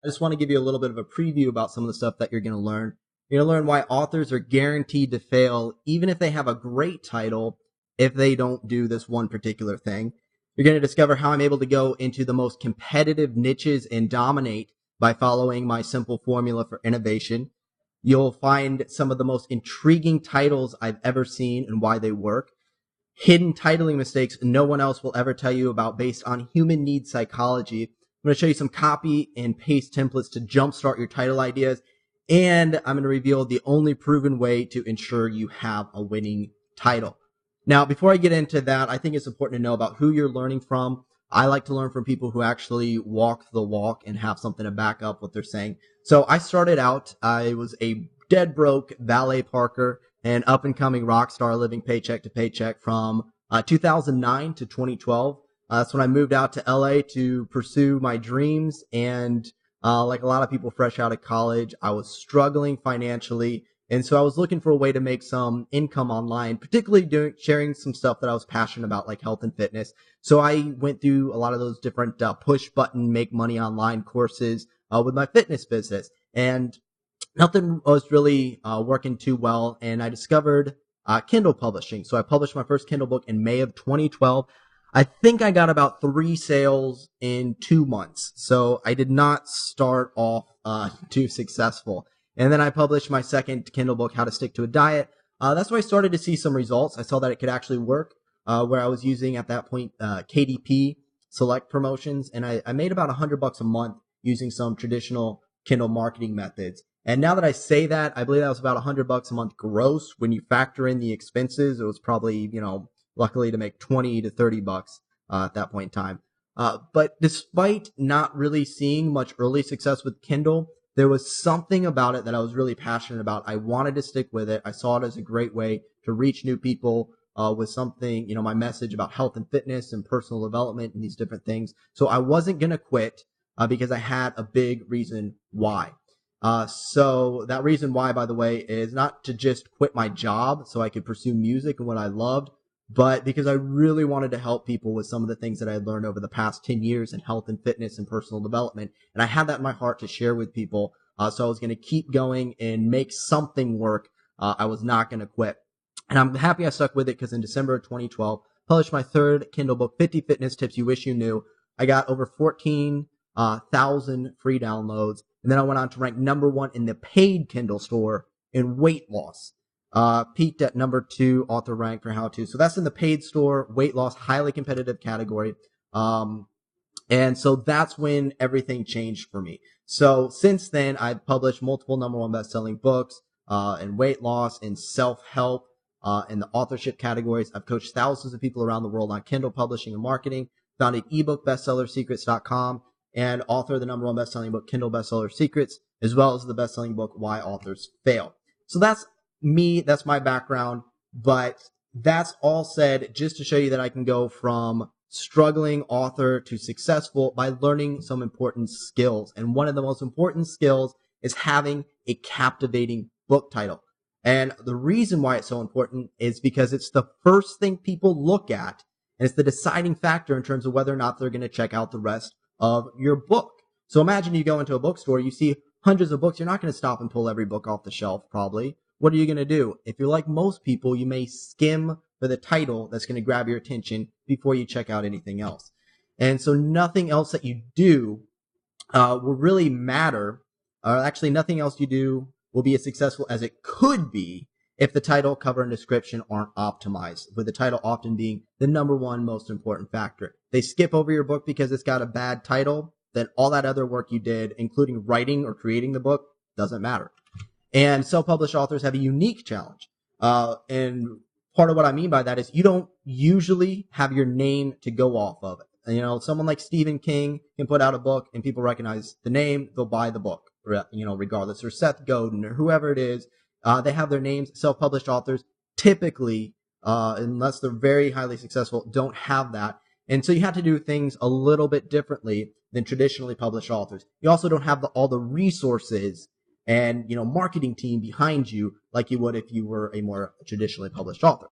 I just want to give you a little bit of a preview about some of the stuff that you're going to learn. You're going to learn why authors are guaranteed to fail, even if they have a great title, if they don't do this one particular thing. You're going to discover how I'm able to go into the most competitive niches and dominate by following my simple formula for innovation. You'll find some of the most intriguing titles I've ever seen and why they work. Hidden titling mistakes no one else will ever tell you about based on human need psychology. I'm going to show you some copy and paste templates to jumpstart your title ideas. And I'm going to reveal the only proven way to ensure you have a winning title. Now, before I get into that, I think it's important to know about who you're learning from. I like to learn from people who actually walk the walk and have something to back up what they're saying. So I started out, I was a dead broke valet parker, an up and coming rock star living paycheck to paycheck from 2009 to 2012. That's when I moved out to LA to pursue my dreams. And like a lot of people fresh out of college, I was struggling financially. And so I was looking for a way to make some income online, particularly sharing some stuff that I was passionate about, like health and fitness. So I went through a lot of those different push button, make money online courses with my fitness business. And nothing was really working too well. And I discovered Kindle publishing. So I published my first Kindle book in May of 2012. I think I got about 3 sales in 2 months. So I did not start off too successful. And then I published my second Kindle book, How to Stick to a Diet. That's where I started to see some results. I saw that it could actually work, where I was using at that point KDP select promotions. And I made about $100 a month using some traditional Kindle marketing methods. And now that I say that, I believe that was about $100 a month gross. When you factor in the expenses, it was probably, luckily to make 20 to 30 bucks at that point in time. But despite not really seeing much early success with Kindle, there was something about it that I was really passionate about. I wanted to stick with it. I saw it as a great way to reach new people with something, my message about health and fitness and personal development and these different things. So I wasn't going to quit because I had a big reason why. So that reason why, by the way, is not to just quit my job so I could pursue music and what I loved, but because I really wanted to help people with some of the things that I had learned over the past 10 years in health and fitness and personal development. And I had that in my heart to share with people. So I was going to keep going and make something work. I was not going to quit. And I'm happy I stuck with it because in December of 2012, published my third Kindle book, 50 Fitness Tips You Wish You Knew. I got over 14,000 free downloads. And then I went on to rank #1 in the paid Kindle store in weight loss. Peaked at #2 author rank for how to. So that's in the paid store, weight loss, highly competitive category. And so that's when everything changed for me. So since then, I've published multiple #1 best-selling books, in weight loss, in self-help, in the authorship categories. I've coached thousands of people around the world on Kindle publishing and marketing, founded ebookbestsellersecrets.com, and author of the #1 best-selling book, Kindle Bestseller Secrets, as well as the best-selling book, Why Authors Fail. So that's me, that's my background, but that's all said just to show you that I can go from struggling author to successful by learning some important skills. And one of the most important skills is having a captivating book title. And the reason why it's so important is because it's the first thing people look at, and it's the deciding factor in terms of whether or not they're going to check out the rest of your book. So imagine you go into a bookstore, you see hundreds of books. You're not going to stop and pull every book off the shelf, probably. What are you going to do? If you're like most people, you may skim for the title that's going to grab your attention before you check out anything else. And so nothing else that you do will really matter, or actually nothing else you do will be as successful as it could be if the title, cover, and description aren't optimized, with the title often being the #1 most important factor. They skip over your book because it's got a bad title, then all that other work you did, including writing or creating the book, doesn't matter. And self-published authors have a unique challenge. And part of what I mean by that is you don't usually have your name to go off of it. Someone like Stephen King can put out a book and people recognize the name, they'll buy the book, regardless. Or Seth Godin or whoever it is, they have their names. Self-published authors typically, unless they're very highly successful, don't have that. And so you have to do things a little bit differently than traditionally published authors. You also don't have all the resources and, marketing team behind you like you would if you were a more traditionally published author.